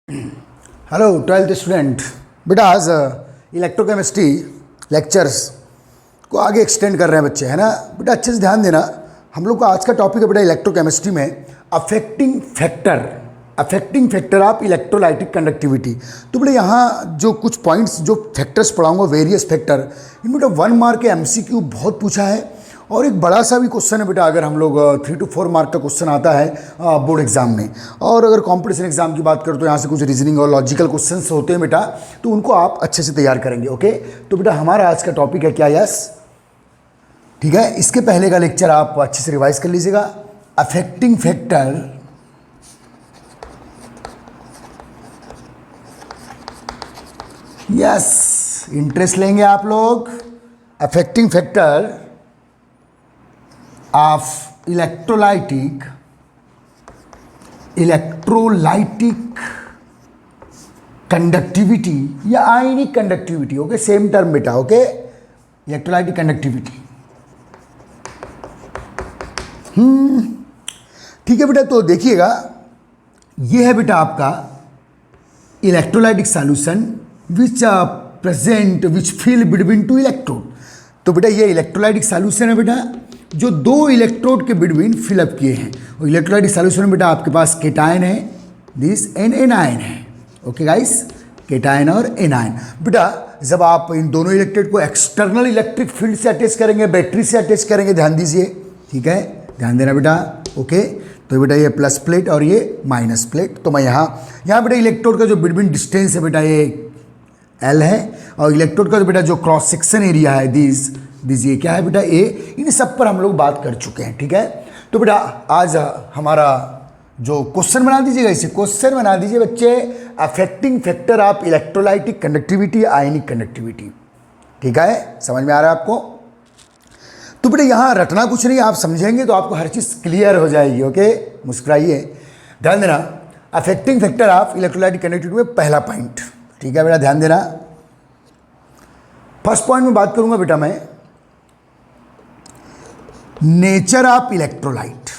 Hello 12th student. बेटा आज electrochemistry lectures को आगे एक्सटेंड कर रहे हैं बच्चे, है ना बेटा। अच्छे से ध्यान देना। हम लोग का आज का टॉपिक है बेटा इलेक्ट्रोकेमिस्ट्री में affecting factor of electrolytic conductivity. तो बेटा यहाँ जो कुछ पॉइंट्स जो फैक्टर्स पढ़ाऊंगा, वेरियस फैक्टर, इनमें बेटा 1 मार्क के MCQ बहुत पूछा है और एक बड़ा सा भी क्वेश्चन है बेटा। अगर हम लोग 3 to 4 मार्क का क्वेश्चन आता है बोर्ड एग्जाम में, और अगर कंपटीशन एग्जाम की बात करें तो यहाँ से कुछ रीजनिंग और लॉजिकल क्वेश्चंस होते हैं बेटा, तो उनको आप अच्छे से तैयार करेंगे। ओके, तो बेटा हमारा आज का टॉपिक है क्या? यस, ठीक है। इसके पहले का लेक्चर आप अच्छे से रिवाइज कर लीजिएगा। अफेक्टिंग फैक्टर यस, इंटरेस्ट लेंगे आप लोग। Affecting factor of electrolytic conductivity या ionic conductivity. Okay, same term बेटा। Okay, electrolytic conductivity. ठीक है बेटा। तो देखिएगा, ये है बेटा आपका electrolytic solution which fill between 2 electrode. तो बेटा ये इलेक्ट्रोलाइटिक सॉल्यूशन है बेटा जो 2 इलेक्ट्रोड के बिटवीन फिलअप किए हैं। और इलेक्ट्रोलाइटिक सॉल्यूशन में बेटा आपके पास केटायन है, दिस एनायन है। ओके गाइस, केटायन और एनायन। बेटा जब आप इन दोनों इलेक्ट्रोड को एक्सटर्नल इलेक्ट्रिक फील्ड से अटैच करेंगे, बैटरी से अटैच करेंगे, ध्यान दीजिए, ठीक है, ध्यान देना बेटा। ओके, तो बेटा ये प्लस प्लेट और ये माइनस प्लेट। तो मैं यहाँ बेटा इलेक्ट्रोड का जो बिटवीन डिस्टेंस है बेटा ये L है, और इलेक्ट्रोड का जो बेटा जो क्रॉस सेक्शन एरिया है दिस ये क्या है बेटा A। इन सब पर हम लोग बात कर चुके हैं, ठीक है। तो बेटा आज हमारा जो क्वेश्चन बना दीजिएगा, इसे क्वेश्चन बना दीजिए बच्चे, affecting factor of electrolytic conductivity, ionic conductivity. ठीक है, समझ में आ रहा है आपको? तो बेटा यहाँ रटना कुछ नहीं, आप समझेंगे तो आपको हर चीज़ क्लियर हो जाएगी। ओके, मुस्कुराइए, ध्यान देना। Affecting factor of electrolytic conductivity में पहला पॉइंट, ठीक है बेटा, ध्यान देना। फर्स्ट पॉइंट में बात करूंगा बेटा मैं nature of electrolyte.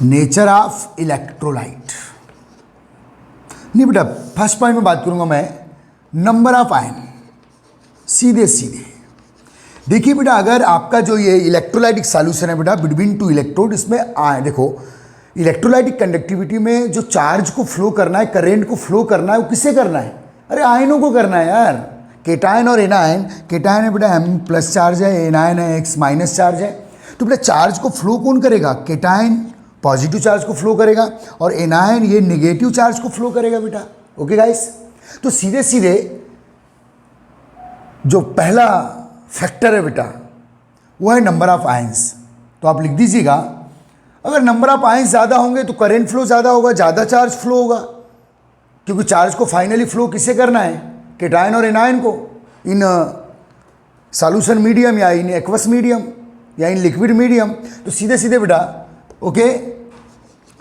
Nature of electrolyte नहीं बेटा, फर्स्ट पॉइंट में बात करूंगा मैं नंबर ऑफ आयन। सीधे सीधे देखिए बेटा, अगर आपका जो ये इलेक्ट्रोलाइटिक सॉल्यूशन है बेटा बिटवीन 2 इलेक्ट्रोड, इसमें देखो इलेक्ट्रोलाइटिक कंडक्टिविटी में जो चार्ज को फ्लो करना है, करंट को फ्लो करना है, वो किससे करना है? अरे आयनों को करना है यार। केटायन और एनायन, केटायन है बेटा M प्लस चार्ज है, एनायन है X माइनस चार्ज है। तो बेटा चार्ज को फ्लो कौन करेगा? केटायन पॉजिटिव चार्ज को फ्लो करेगा और एनायन ये नेगेटिव चार्ज को फ्लो करेगा बेटा। ओके गाइस, तो सीधे सीधे जो पहला फैक्टर है बेटा वो है नंबर ऑफ आयंस। तो आप लिख दीजिएगा, अगर नंबर ऑफ आयंस ज़्यादा होंगे तो करंट फ्लो ज़्यादा होगा, ज़्यादा चार्ज फ्लो होगा, क्योंकि चार्ज को फाइनली फ्लो किससे करना है? केटायन और एनायन को, इन सॉल्यूशन मीडियम या इन एक्वस मीडियम या इन लिक्विड मीडियम। तो सीधे सीधे बेटा ओके,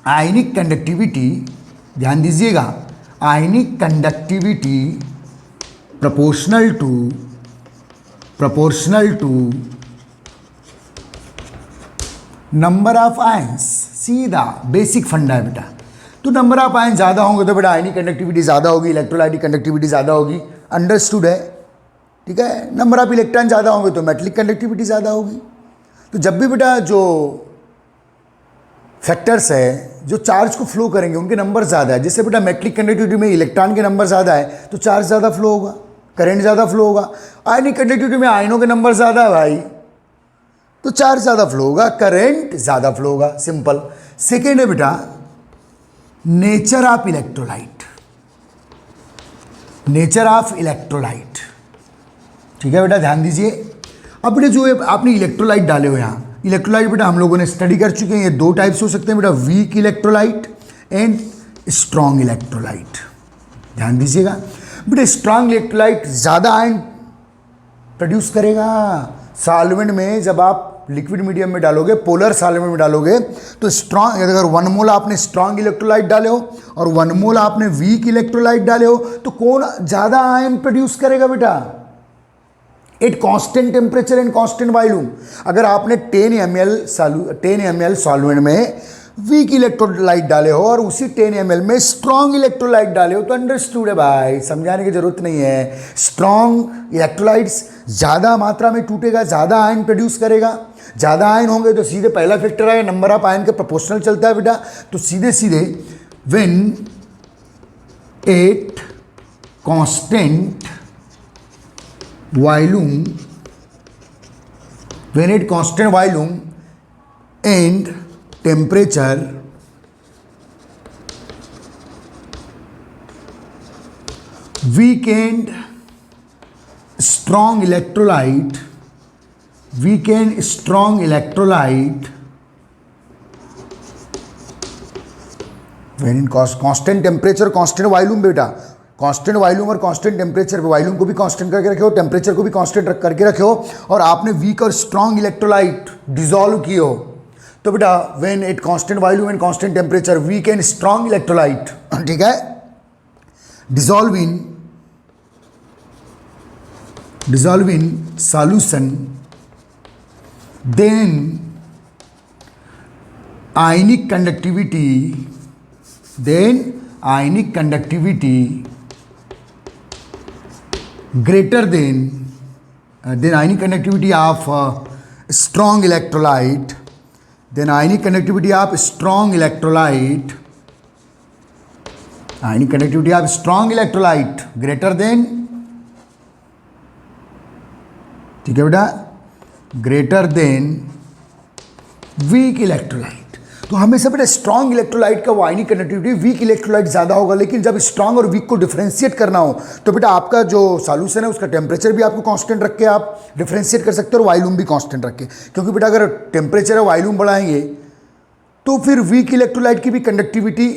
आयनिक कंडक्टिविटी, ध्यान दीजिएगा, ionic conductivity proportional to number of ions. सीधा बेसिक फंडा है बेटा। तो नंबर ऑफ आयन ज़्यादा होंगे तो बेटा आयनिक कंडक्टिविटी ज़्यादा होगी, इलेक्ट्रोलाइटिक कंडक्टिविटी ज़्यादा होगी, अंडरस्टूड है, ठीक है। नंबर ऑफ इलेक्ट्रॉन ज़्यादा होंगे तो मेटलिक कंडक्टिविटी ज़्यादा होगी। तो जब भी बेटा जो फैक्टर्स है जो चार्ज को फ्लो करेंगे उनके नंबर ज़्यादा है, जैसे बेटा मेटलिक कंडक्टिविटी में इलेक्ट्रॉन के नंबर ज़्यादा है तो चार्ज ज़्यादा फ्लो होगा, करंट ज़्यादा फ्लो होगा। आयनिक कंडक्टिविटी में आयनों के नंबर ज़्यादा है भाई, तो चार्ज ज़्यादा फ्लो होगा, करंट ज़्यादा फ्लो होगा, सिंपल। सेकेंड है बेटा nature of electrolyte. Nature of electrolyte, ठीक है बेटा, ध्यान दीजिए। अब बेटा जो आपने इलेक्ट्रोलाइट डाले हो यहाँ, इलेक्ट्रोलाइट बेटा हम लोगों ने स्टडी कर चुके हैं, ये 2 टाइप्स हो सकते हैं बेटा, weak electrolyte and strong electrolyte. ध्यान दीजिएगा बेटा, स्ट्रॉन्ग इलेक्ट्रोलाइट ज़्यादा आयन प्रोड्यूस करेगा। सॉल्वेंट में जब आप लिक्विड मीडियम में डालोगे, पोलर सॉल्वेंट में डालोगे, तो स्ट्रॉन्ग, अगर 1 मोल आपने स्ट्रॉन्ग इलेक्ट्रोलाइट डाले हो और 1 मोल आपने वीक इलेक्ट्रोलाइट डाले हो, तो कौन ज़्यादा आयन प्रोड्यूस करेगा बेटा? At constant temperature and constant volume. अगर आपने 10 ml सॉल्वेंट में वीक इलेक्ट्रोलाइट डाले हो और उसी 10 ml में स्ट्रॉन्ग इलेक्ट्रोलाइट डाले हो तो अंडरस्टूड है भाई, समझाने की जरूरत नहीं है। स्ट्रॉन्ग इलेक्ट्रोलाइट्स ज़्यादा मात्रा में टूटेगा, ज़्यादा आयन प्रोड्यूस करेगा, ज़्यादा आयन होंगे तो सीधे पहला फैक्टर आएगा, नंबर ऑफ आयन के प्रोपोर्शनल चलता है बेटा। तो सीधे सीधे when at constant volume, when at constant volume and temperature, weakened strong electrolyte, weakened strong electrolyte when in constant temperature, constant volume बेटा, कांस्टेंट वॉल्यूम और कांस्टेंट टेम्परेचर पे, वॉल्यूम को भी कांस्टेंट करके रखे हो, टेम्परेचर को भी कांस्टेंट करके रखे हो, और आपने वीक और स्ट्रॉन्ग इलेक्ट्रोलाइट डिसॉल्व किए हो, तो बेटा when at constant volume and constant temperature weak and strong electrolyte, ठीक है, dissolve in solution, then ionic conductivity greater than ionic conductivity of strong electrolyte, then ionic conductivity of strong electrolyte greater than, ठीक है बेटा, greater than weak electrolyte। तो हमेशा बेटा strong electrolyte का आयनिक conductivity weak electrolyte ज़्यादा होगा, लेकिन जब स्ट्रॉन्ग और वीक को डिफरेंशिएट करना हो तो बेटा आपका जो सॉल्यूशन है उसका टेम्परेचर भी आपको कांस्टेंट रख के आप डिफरेंशिएट कर सकते हो और वॉल्यूम भी कांस्टेंट रख के, क्योंकि बेटा अगर टेम्परेचर और वॉल्यूम बढ़ाएंगे तो फिर वीक इलेक्ट्रोलाइट की भी कंडक्टिविटी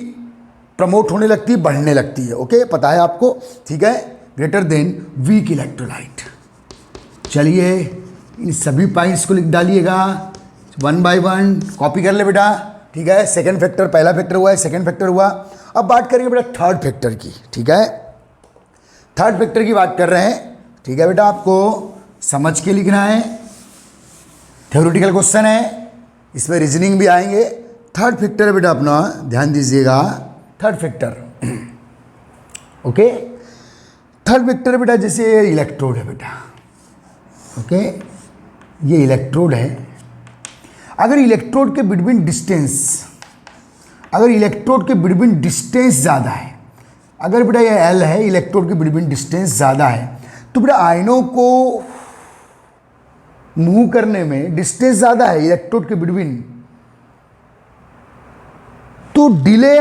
प्रमोट होने लगती है, बढ़ने लगती है। ओके, पता है आपको, ठीक है, ग्रेटर देन वीक इलेक्ट्रोलाइट। चलिए इन सभी पॉइंट्स को लिख डालिएगा 1 by 1, कॉपी कर ले बेटा, ठीक है। सेकंड फैक्टर, पहला फैक्टर हुआ है, सेकंड फैक्टर हुआ। अब बात करेंगे बेटा थर्ड फैक्टर की, ठीक है, थर्ड फैक्टर की बात कर रहे हैं, ठीक है बेटा, आपको समझ के लिखना है, थ्योरेटिकल क्वेश्चन है, इसमें रीजनिंग भी आएंगे। थर्ड फैक्टर है बेटा अपना, ध्यान दीजिएगा, third factor, okay. Third factor है बेटा, जैसे इलेक्ट्रोड है बेटा, ओके, ये इलेक्ट्रोड है। अगर इलेक्ट्रोड के बिटवीन डिस्टेंस ज़्यादा है, अगर बेटा ये एल है, इलेक्ट्रोड के बिटवीन डिस्टेंस ज़्यादा है, तो बेटा आयनों को मूव करने में डिस्टेंस ज़्यादा है इलेक्ट्रोड के बिटवीन, तो डिले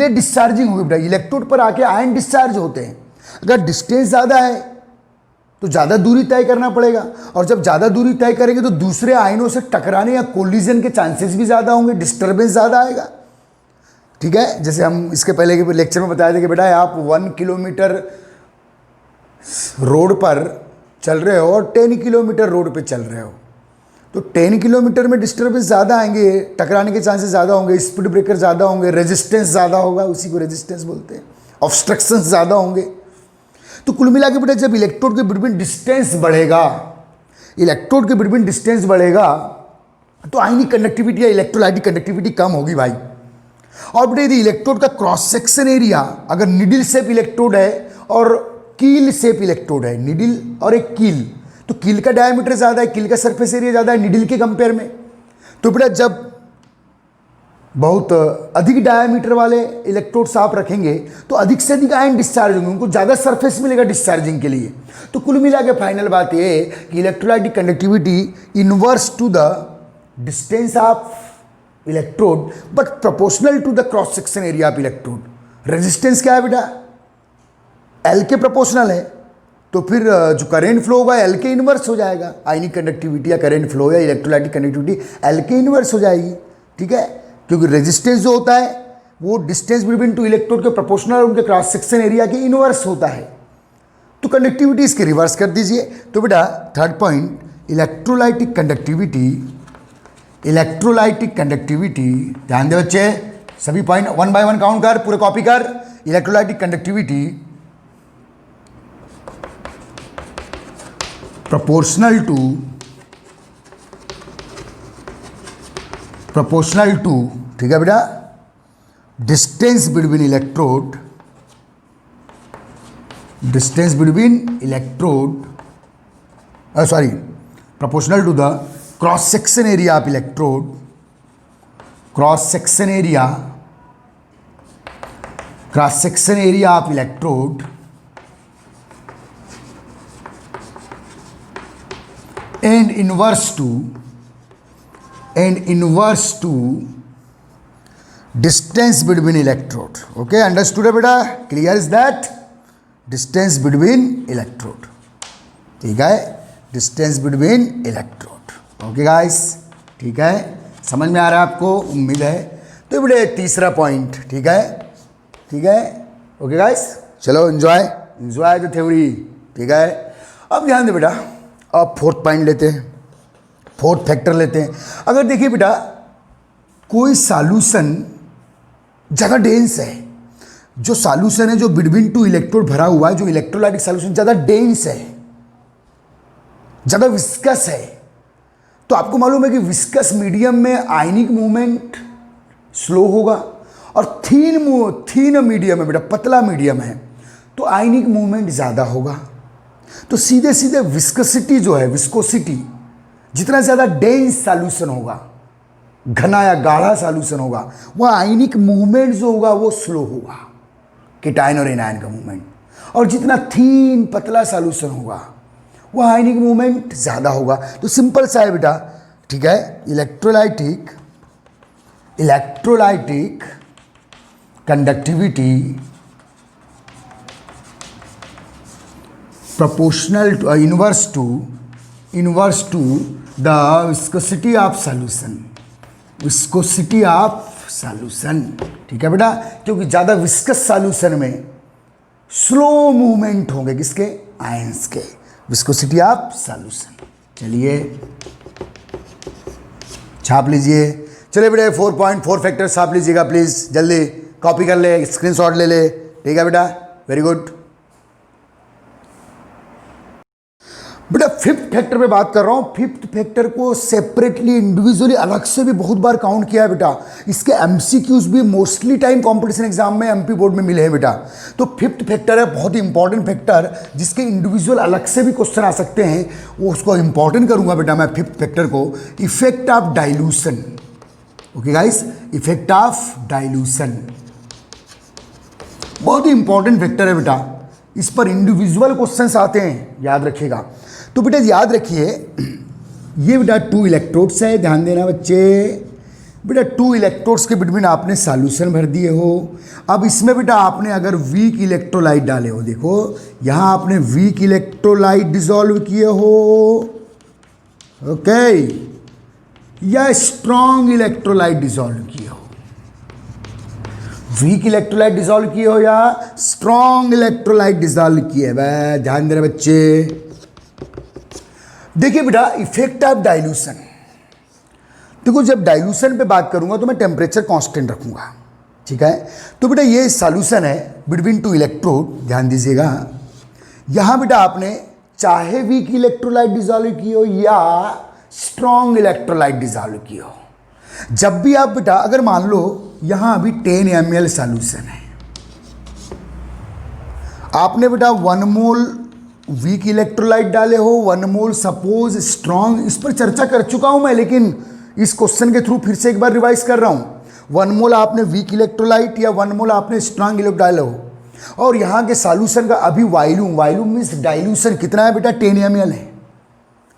डिस्चार्जिंग होगी बेटा, इलेक्ट्रोड पर आके आयन डिस्चार्ज होते हैं। अगर डिस्टेंस ज़्यादा है तो ज़्यादा दूरी तय करना पड़ेगा, और जब ज़्यादा दूरी तय करेंगे तो दूसरे आयनों से टकराने या कोलिजन के चांसेस भी ज़्यादा होंगे, डिस्टर्बेंस ज़्यादा आएगा, ठीक है। जैसे हम इसके पहले के लेक्चर में बताए थे कि बेटा आप 1 किलोमीटर रोड पर चल रहे हो और 10 किलोमीटर रोड पे चल रहे हो, तो 10 किलोमीटर में डिस्टर्बेंस ज़्यादा आएंगे, टकराने के चांसेस ज़्यादा होंगे, स्पीड ब्रेकर ज़्यादा होंगे, रेजिस्टेंस ज़्यादा होगा, उसी को रेजिस्टेंस बोलते हैं, ऑब्स्ट्रक्शन ज़्यादा होंगे। तो कुल मिला के बेटा जब इलेक्ट्रोड के बिटवीन डिस्टेंस बढ़ेगा, इलेक्ट्रोड के बिटवीन डिस्टेंस बढ़ेगा तो आयनिक कंडक्टिविटी या इलेक्ट्रोलाइटिक कंडक्टिविटी कम होगी भाई। और बेटा यदि इलेक्ट्रोड का क्रॉस सेक्शन एरिया अगर निडिल शेप इलेक्ट्रोड है और कील शेप इलेक्ट्रोड है, निडिल और एक कील, तो कील का डायमीटर ज़्यादा है, कील का सरफेस एरिया ज़्यादा है निडिल के कंपेयर में, तो बेटा जब बहुत अधिक डायमीटर वाले इलेक्ट्रोड्स आप रखेंगे तो अधिक से अधिक आयन डिस्चार्ज होंगे, उनको ज़्यादा सरफेस मिलेगा डिस्चार्जिंग के लिए। तो कुल मिला के फाइनल बात ये है कि electrolytic conductivity inverse to the distance of electrode but proportional to the cross section area of electrode. Resistance क्या है बेटा, एल के प्रोपोर्शनल है, तो फिर जो करेंट फ्लो होगा एल के इनवर्स हो जाएगा, आयनिक कंडक्टिविटी या करेंट फ्लो या इलेक्ट्रोलाइटिक कंडक्टिविटी एल के इनवर्स हो जाएगी, ठीक है, क्योंकि रेजिस्टेंस जो होता है वो डिस्टेंस बिटवीन टू इलेक्ट्रोड के प्रोपोर्शनल और उनके क्रॉस सेक्शन एरिया के इनवर्स होता है। तो कंडक्टिविटी इसके रिवर्स कर दीजिए। तो बेटा थर्ड पॉइंट, इलेक्ट्रोलाइटिक कंडक्टिविटी, ध्यान दे बच्चे, सभी पॉइंट 1 by 1 काउंट कर, पूरे कॉपी कर। Electrolytic conductivity proportional to proportional to, ठीक है बेटा, distance between electrode, distance between electrode, sorry, proportional to the cross section area of electrode, cross section area, cross section area of electrode and inverse to distance between electrode. Okay, understood है बेटा? Clear is that? Distance between electrode. ठीक है, distance between electrode. Okay guys, ठीक है, समझ में आ रहा है आपको? उम्मीद है। तो बेटे तीसरा पॉइंट, ठीक है, ठीक है, ओके गाइस, चलो एंजॉय द थ्योरी, ठीक है। अब ध्यान दे बेटा, अब फोर्थ पॉइंट लेते हैं, फोर्थ फैक्टर लेते हैं। अगर देखिए बेटा, कोई सॉल्यूशन ज़्यादा डेंस है, जो सॉल्यूशन है जो बिटवीन टू इलेक्ट्रोड भरा हुआ है, जो इलेक्ट्रोलाइटिक सॉल्यूशन ज़्यादा डेंस है, ज़्यादा विस्कस है, तो आपको मालूम है कि विस्कस मीडियम में आयनिक मूवमेंट स्लो होगा, और थीन मीडियम है बेटा, पतला मीडियम है, तो आयनिक मूवमेंट ज़्यादा होगा। तो सीधे सीधे विस्कोसिटी जो है, विस्कोसिटी जितना ज़्यादा डेंस सॉल्यूशन होगा, घना या गाढ़ा सॉल्यूशन होगा, वह आयनिक मूवमेंट जो होगा वो स्लो होगा, केटायन और एनायन का मूवमेंट। और जितना थीन पतला सॉल्यूशन होगा वह आयनिक मूवमेंट ज़्यादा होगा। तो सिंपल सा है बेटा, ठीक है, electrolytic conductivity proportional to inverse to the viscosity of solution, viscosity of solution, ठीक है बेटा, क्योंकि ज़्यादा विस्कस सॉल्यूशन में स्लो मूवमेंट होंगे, किसके? आयंस के, विस्कोसिटी ऑफ सॉल्यूशन। चलिए छाप लीजिए, चलिए बेटा 4.4 फैक्टर छाप लीजिएगा प्लीज़, जल्दी कॉपी कर ले, स्क्रीनशॉट ले ले, ठीक है बेटा, वेरी गुड बेटा। फिफ्थ फैक्टर पे बात कर रहा हूँ। फिफ्थ फैक्टर को सेपरेटली, इंडिविजुअली, अलग से भी बहुत बार काउंट किया है बेटा। इसके एमसीक्यूज भी मोस्टली टाइम कंपटीशन एग्जाम में, एमपी बोर्ड में मिले हैं बेटा। तो फिफ्थ फैक्टर है बहुत ही इंपॉर्टेंट फैक्टर, जिसके इंडिविजुअल अलग से भी क्वेश्चन आ सकते हैं, वो उसको इंपॉर्टेंट करूंगा बेटा मैं फिफ्थ फैक्टर को। Effect of dilution, okay guys, effect of dilution बहुत ही इंपॉर्टेंट फैक्टर है बेटा। इस पर इंडिविजुअल क्वेश्चंस आते हैं, याद रखिएगा। तो बेटा याद रखिए, ये बेटा 2 इलेक्ट्रोड्स है, ध्यान देना बच्चे। बेटा 2 इलेक्ट्रोड्स के बिटवीन आपने सॉल्यूशन भर दिए हो। अब इसमें बेटा आपने अगर वीक इलेक्ट्रोलाइट डाले हो, देखो यहाँ आपने वीक इलेक्ट्रोलाइट डिसॉल्व किए हो, ओके, या स्ट्रॉन्ग इलेक्ट्रोलाइट डिसॉल्व किए हो। वीक इलेक्ट्रोलाइट डिसॉल्व किए हो या स्ट्रॉन्ग इलेक्ट्रोलाइट डिसॉल्व किए, वह ध्यान देना बच्चे। देखिए बेटा, इफेक्ट ऑफ डाइल्यूशन, देखो जब डाइल्यूशन पे बात करूंगा तो मैं टेम्परेचर कांस्टेंट रखूंगा, ठीक है। तो बेटा ये सॉल्यूशन है बिटवीन 2 इलेक्ट्रोड, ध्यान दीजिएगा। यहां बेटा आपने चाहे वीक इलेक्ट्रोलाइट डिसॉल्व की हो या स्ट्रॉन्ग इलेक्ट्रोलाइट डिसॉल्व की हो, जब भी आप बेटा, अगर मान लो यहां अभी 10 ml सॉल्यूशन है, आपने बेटा 1 मोल वीक इलेक्ट्रोलाइट डाले हो, 1 मोल सपोज स्ट्रॉन्ग, इस पर चर्चा कर चुका हूं मैं, लेकिन इस क्वेश्चन के थ्रू फिर से एक बार रिवाइज कर रहा हूं। 1 मोल आपने वीक इलेक्ट्रोलाइट या 1 मोल आपने स्ट्रॉन्ग इलेक्ट्रोलाइट डाले हो, और यहां के सॉल्यूशन का अभी वॉल्यूम, वॉल्यूम मीन्स डाइल्यूशन कितना है बेटा? 10 ml है,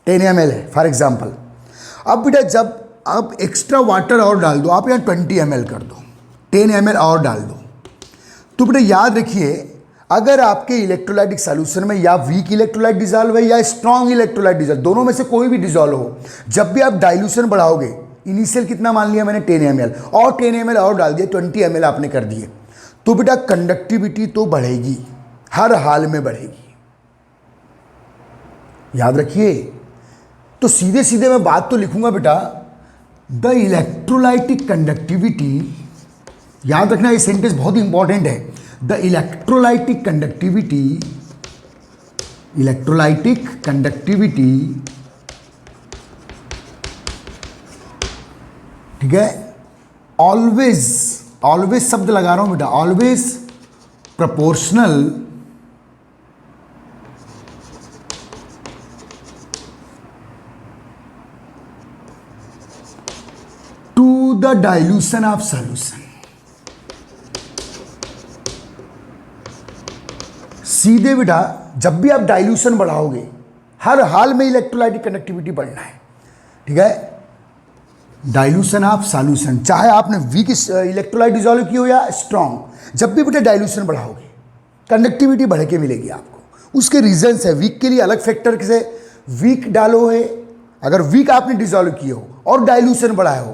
10 ml है फॉर एग्जाम्पल। अब बेटा जब आप एक्स्ट्रा वाटर और डाल दो, आप यहाँ 20 ml कर दो, 10 ml और डाल दो, तो बेटा याद रखिए, अगर आपके इलेक्ट्रोलाइटिक सॉल्यूशन में या वीक इलेक्ट्रोलाइट डिसॉल्व है या स्ट्रॉन्ग इलेक्ट्रोलाइट डिसॉल्व, दोनों में से कोई भी डिसॉल्व हो, जब भी आप डाइल्यूशन बढ़ाओगे, इनिशियल कितना मान लिया मैंने? 10 ml, और 10 ml और डाल दिया, 20 ml आपने कर दिए, तो बेटा कंडक्टिविटी तो बढ़ेगी, हर हाल में बढ़ेगी, याद रखिए। तो सीधे सीधे मैं बात तो लिखूंगा बेटा, द इलेक्ट्रोलाइटिक कंडक्टिविटी, याद रखना ये सेंटेंस बहुत इंपॉर्टेंट है। द इलेक्ट्रोलाइटिक कंडक्टिविटी ठीक है, ऑलवेज, ऑलवेज शब्द लगा रहा हूं बेटा, always proportional to the dilution of solution. सीधे बेटा जब भी आप डाइल्यूशन बढ़ाओगे, हर हाल में इलेक्ट्रोलाइटिक कंडक्टिविटी बढ़ना है, ठीक है। डाइल्यूशन ऑफ सॉल्यूशन, चाहे आपने वीक इलेक्ट्रोलाइट डिसॉल्व की हो या स्ट्रॉन्ग, जब भी बेटा डाइल्यूशन बढ़ाओगे कंडक्टिविटी बढ़ के मिलेगी आपको। उसके रीजंस है, वीक के लिए अलग फैक्टर से वीक डालो है, अगर वीक आपने डिसॉल्व किए हो और डाइल्यूशन बढ़ाए हो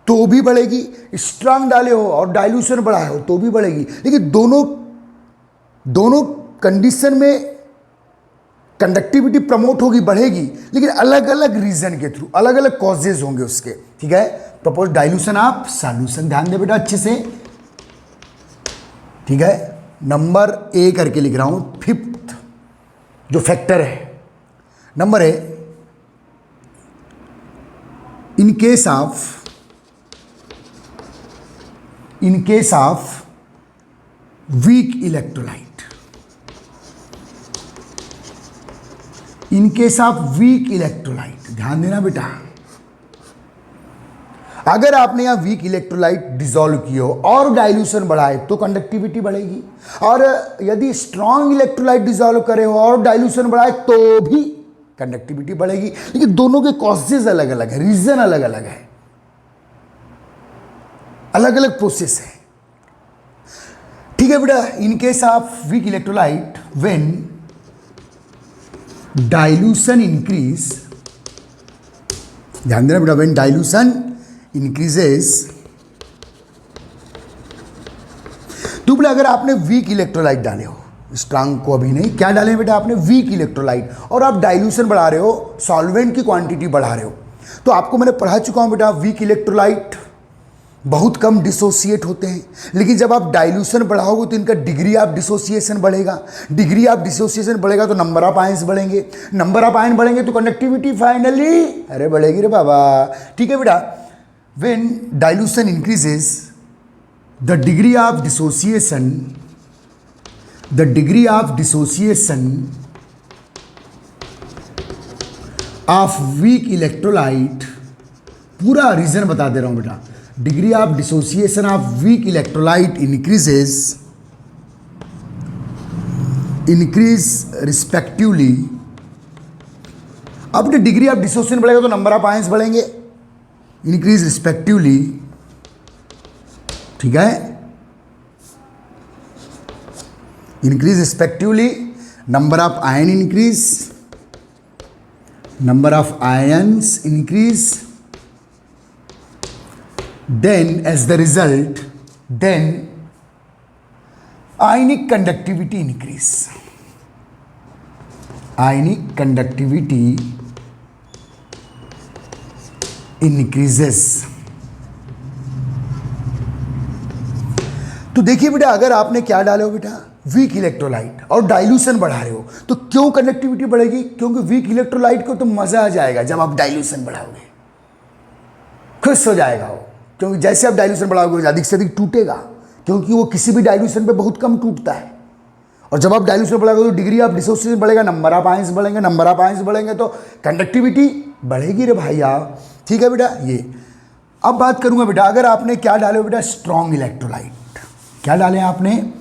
तो भी बढ़ेगी, स्ट्रांग डाले हो और डाइल्यूशन बढ़ाए हो तो भी बढ़ेगी। लेकिन दोनों कंडीशन में कंडक्टिविटी प्रमोट होगी, बढ़ेगी, लेकिन अलग अलग रीजन के थ्रू, अलग अलग कॉजेज होंगे उसके, ठीक है। प्रपोज डाइल्यूशन ऑफ सॉल्यूशन, ध्यान दे बेटा अच्छे से, ठीक है। नंबर ए करके लिख रहा हूं, फिफ्थ जो फैक्टर है, number A, in case of weak electrolyte, in case of weak electrolyte, ध्यान देना बेटा, अगर आपने यहां वीक इलेक्ट्रोलाइट डिसॉल्व किए हो और डाइल्यूशन बढ़ाए तो कंडक्टिविटी बढ़ेगी, और यदि स्ट्रॉन्ग इलेक्ट्रोलाइट डिसॉल्व करे हो और डाइल्यूशन बढ़ाए तो भी कंडक्टिविटी बढ़ेगी। लेकिन दोनों के कॉजेज अलग अलग है, रीजन अलग अलग है, अलग अलग प्रोसेस है, ठीक है बेटा। इन case of weak electrolyte when dilution increase, ध्यान देना बेटा, व्हेन डाइल्यूशन इंक्रीजेस, तो बेटा अगर आपने वीक इलेक्ट्रोलाइट डाले हो, स्ट्रांग को अभी नहीं, क्या डाले बेटा आपने, वीक इलेक्ट्रोलाइट, और आप डाइल्यूशन बढ़ा रहे हो, सॉल्वेंट की क्वांटिटी बढ़ा रहे हो, तो आपको मैंने पढ़ा चुका हूं बेटा, वीक इलेक्ट्रोलाइट बहुत कम डिसोसिएट होते हैं, लेकिन जब आप डाइल्यूशन बढ़ाओगे तो इनका डिग्री ऑफ डिसोसिएशन बढ़ेगा, डिग्री ऑफ डिसोसिएशन बढ़ेगा तो नंबर ऑफ आयंस बढ़ेंगे, नंबर ऑफ आयन बढ़ेंगे तो कंडक्टिविटी फाइनली अरे बढ़ेगी रे बाबा, ठीक है बेटा। When dilution increases the degree of dissociation, the degree of dissociation of weak electrolyte, पूरा रीजन बता दे रहा हूं बेटा, degree of dissociation of weak electrolyte increase respectively. अब डिग्री ऑफ डिसोसिएशन बढ़ेगा तो नंबर ऑफ आयंस बढ़ेंगे, इंक्रीज रिस्पेक्टिवली, ठीक है, increase respectively, number of ion increase, number of ions increase, then as the result, then ionic conductivity increase, ionic conductivity increases। तो देखिए बेटा, अगर आपने क्या डाले हो बेटा, वीक इलेक्ट्रोलाइट और डाइल्यूशन बढ़ा रहे हो तो क्यों कंडक्टिविटी बढ़ेगी, क्योंकि वीक इलेक्ट्रोलाइट को तो मजा आ जाएगा जब आप डाइल्यूशन बढ़ाओगे, खुश हो जाएगा वो, क्योंकि जैसे आप डाइल्यूशन बढ़ाओगे अधिक से अधिक टूटेगा, क्योंकि वो किसी भी डाइल्यूशन पे बहुत कम टूटता है, और जब आप डाइल्यूशन बढ़ाओगे तो डिग्री ऑफ डिसोसिएशन बढ़ेगा, नंबर ऑफ आयंस बढ़ेंगे, नंबर ऑफ आयंस बढ़ेंगे तो कंडक्टिविटी बढ़ेगी रे भैया, ठीक है बेटा। ये अब बात करूंगा बेटा, अगर आपने क्या डाले हो बेटा, स्ट्रॉन्ग इलेक्ट्रोलाइट, क्या डाले आपने,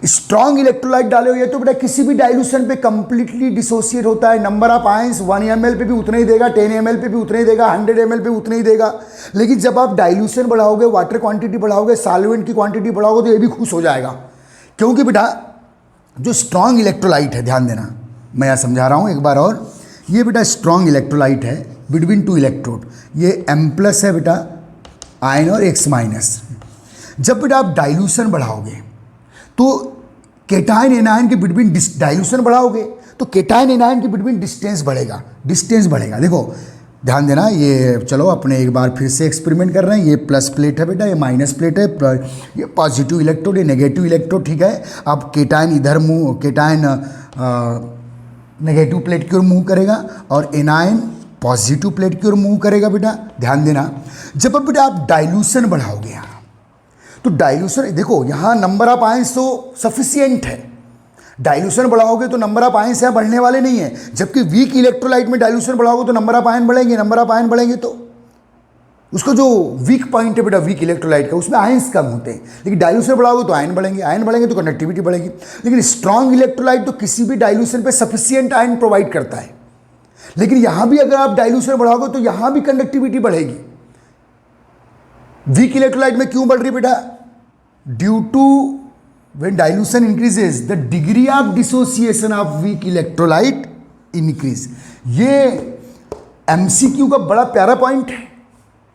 स्ट्रॉन्ग इलेक्ट्रोलाइट डाले हो, ये तो बेटा किसी भी डाइल्यूशन पे कंप्लीटली डिसोसिएट होता है, नंबर ऑफ आयंस 1 ml पे भी उतना ही देगा, 10 ml पे भी उतना ही देगा, 100 ml पे उतना ही देगा। लेकिन जब आप डाइल्यूशन बढ़ाओगे, वाटर क्वांटिटी बढ़ाओगे, सॉल्वेंट की क्वांटिटी बढ़ाओगे तो ये भी खुश हो जाएगा, क्योंकि बेटा जो स्ट्रॉन्ग इलेक्ट्रोलाइट है, ध्यान देना मैं यहाँ समझा रहा हूँ एक बार और, ये बेटा स्ट्रॉन्ग इलेक्ट्रोलाइट है बिटवीन टू इलेक्ट्रोड, ये M+ है बेटा आयन और X-। जब बेटा आप डाइल्यूशन बढ़ाओगे तो केटायन एनायन के बिटवीन डाइल्यूशन बढ़ाओगे तो केटायन एनायन के बिटवीन डिस्टेंस बढ़ेगा, डिस्टेंस बढ़ेगा। देखो ध्यान देना, ये चलो अपने एक बार फिर से एक्सपेरिमेंट कर रहे हैं, ये प्लस प्लेट है बेटा, ये माइनस प्लेट है, ये पॉजिटिव इलेक्ट्रोड, ये नेगेटिव इलेक्ट्रोड, ठीक है। अब केटायन इधर केटायन नेगेटिव प्लेट की ओर मूव करेगा और एनायन पॉजिटिव प्लेट की ओर मूव करेगा बेटा। ध्यान देना, जब अब बेटा आप डाइल्यूशन बढ़ाओगे यहाँ, तो डाइल्यूशन देखो यहाँ नंबर ऑफ आयंस तो सफिशियंट है, डाइल्यूशन बढ़ाओगे तो नंबर ऑफ आयंस यहाँ बढ़ने वाले नहीं है, जबकि वीक इलेक्ट्रोलाइट में डाइल्यूशन बढ़ाओगे तो नंबर ऑफ आयन बढ़ेंगे, नंबर ऑफ आयन बढ़ेंगे तो उसका जो वीक पॉइंट है बेटा वीक इलेक्ट्रोलाइट का, उसमें आयंस कम होते हैं, लेकिन डाइल्यूशन बढ़ाओगे तो आयन बढ़ेंगे, आयन बढ़ेंगे तो कंडक्टिविटी बढ़ेगी। लेकिन स्ट्रॉन्ग इलेक्ट्रोलाइट तो किसी भी डाइल्यूशन पे सफिशियंट आयन प्रोवाइड करता है, लेकिन यहां भी अगर आप डाइल्यूशन बढ़ाओगे तो यहां भी कंडक्टिविटी बढ़ेगी। वीक इलेक्ट्रोलाइट में क्यों बढ़ रही बेटा? Due to when dilution increases the degree of dissociation of weak electrolyte increase. ये एमसीक्यू का बड़ा प्यारा पॉइंट है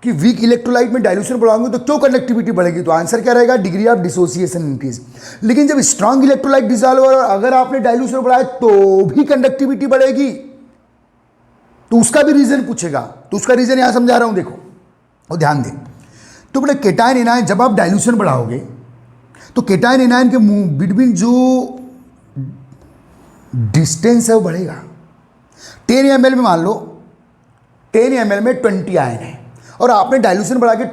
कि वीक इलेक्ट्रोलाइट में डाइल्यूशन बढ़ाओगे तो क्यों कंडक्टिविटी बढ़ेगी, तो आंसर क्या रहेगा? Degree of dissociation increase. लेकिन जब स्ट्रॉन्ग इलेक्ट्रोलाइट डिसॉल्व और अगर आपने डाइल्यूशन बढ़ाया तो भी कंडक्टिविटी बढ़ेगी, तो उसका भी रीजन पूछेगा, तो उसका रीजन यहां समझा रहा हूं, देखो और ध्यान दें। तो बेटा केटायन एनायन जब आप डाइल्यूशन बढ़ाओगे तो केटायन एनायन के बिटवीन जो डिस्टेंस है वो बढ़ेगा। 10 ml में मान लो 10 ml में 20 आयन है और आपने डाइल्यूशन बढ़ा के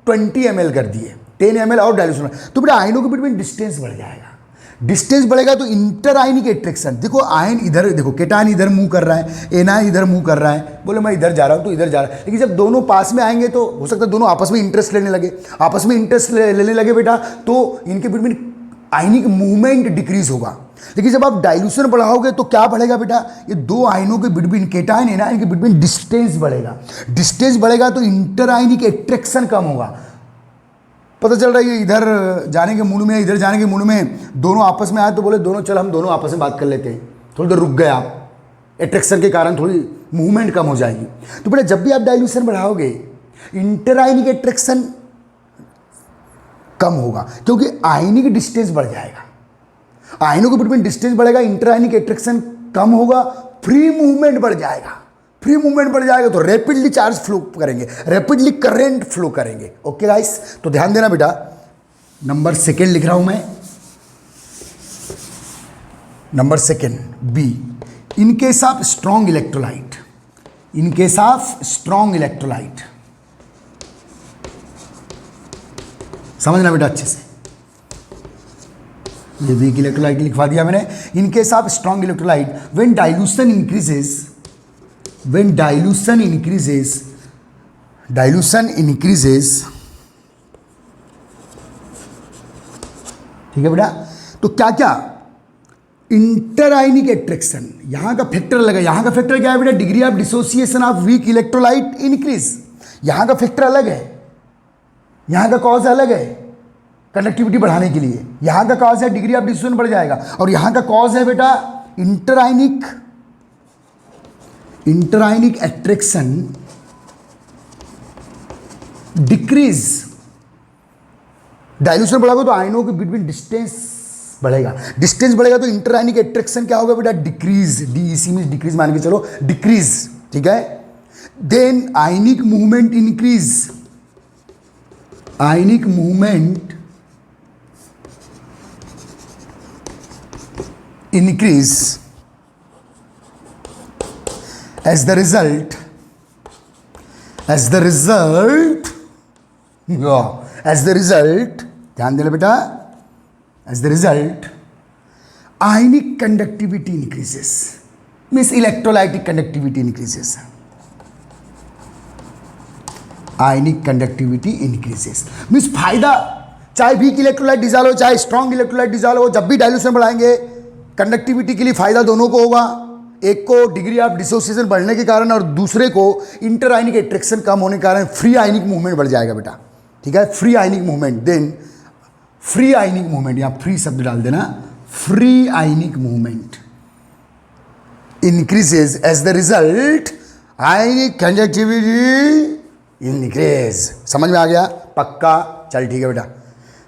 20 ml कर दिए, 10 ml और डाइल्यूशन, तो बेटा आयनों के बिटवीन डिस्टेंस बढ़ जाएगा। डिस्टेंस बढ़ेगा तो इंटर आयनिक एट्रैक्शन, देखो आयन इधर, देखो केटायन इधर मूव कर रहा है, एनायन इधर मूव कर रहा है, बोले मैं इधर जा रहा हूँ तो इधर जा रहा है, लेकिन जब दोनों पास में आएंगे तो हो सकता है दोनों आपस में इंटरेस्ट लेने लगे, आपस में इंटरेस्ट लेने लगे बेटा, तो इनके बिटवीन आयनिक मूवमेंट डिक्रीज होगा। लेकिन जब आप डाइल्यूशन बढ़ाओगे तो क्या बढ़ेगा बेटा? ये दो आयनों के बिटवीन केटायन एनायन के बिटवीन डिस्टेंस बढ़ेगा, डिस्टेंस बढ़ेगा तो इंटर आयनिक एट्रैक्शन कम होगा। पता चल रहा है ये इधर जाने के मूड में, इधर जाने के मूड में, दोनों आपस में आए तो बोले दोनों चल हम दोनों आपस में बात कर लेते हैं, थोड़ी देर रुक गए आप, एट्रैक्शन के कारण थोड़ी मूवमेंट कम हो जाएगी। तो बेटा जब भी आप डाइल्यूशन बढ़ाओगे इंटर आयनिक एट्रैक्शन कम होगा, क्योंकि आयनिक डिस्टेंस बढ़ जाएगा, आयनों के बिटवीन डिस्टेंस बढ़ेगा, इंटर आयनिक एट्रैक्शन कम होगा, फ्री मूवमेंट बढ़ जाएगा। फ्री मूवमेंट बढ़ जाएगा तो रैपिडली चार्ज फ्लो करेंगे, रैपिडली करंट फ्लो करेंगे। ओके गाइस, तो ध्यान देना बेटा, नंबर सेकेंड लिख रहा हूं मैं, number second B, in case of strong electrolyte, in case of strong electrolyte, समझना बेटा अच्छे से, ये वीक इलेक्ट्रोलाइट लिखवा दिया मैंने। इन case of strong electrolyte when dilution increases, when dilution increases, ठीक है बेटा, तो क्या क्या इंटर आयनिक एट्रैक्शन, यहां का फैक्टर लगा, यहां का फैक्टर क्या है बेटा? Degree of dissociation of weak electrolyte increase, यहां का फैक्टर अलग है, यहां का कॉज अलग है कंडक्टिविटी बढ़ाने के लिए, यहां का कॉज है डिग्री ऑफ डिसोसिएशन बढ़ जाएगा, और यहां का कॉज है बेटा इंटर आयनिक एट्रैक्शन डिक्रीज। डाइल्यूशन बढ़ाओगे तो आयनों के बिटवीन डिस्टेंस बढ़ेगा, डिस्टेंस बढ़ेगा तो इंटर आयनिक एट्रैक्शन क्या होगा बेटा? डिक्रीज, डीईसी में डिक्रीज मान के चलो, डिक्रीज, ठीक है। Then ionic movement increase, ionic movement increase, as the result ध्यान देना बेटा, as the result ionic conductivity increases, means electrolytic conductivity increases, ionic conductivity increases means फायदा, चाहे वीक इलेक्ट्रोलाइट डिसॉल्व हो चाहे स्ट्रॉन्ग इलेक्ट्रोलाइट डिसॉल्व हो, जब भी डाइल्यूशन बढ़ाएंगे कंडक्टिविटी के लिए फायदा दोनों को होगा, एक को डिग्री ऑफ डिसोसिएशन बढ़ने के कारण और दूसरे को इंटर आयनिक एट्रैक्शन कम होने के कारण फ्री आयनिक मूवमेंट बढ़ जाएगा बेटा, ठीक है, free ionic movement. Then free ionic movement, यहां फ्री शब्द डाल देना, free ionic movement increases, as the result ionic conductivity increase. समझ में आ गया? पक्का? चल ठीक है बेटा,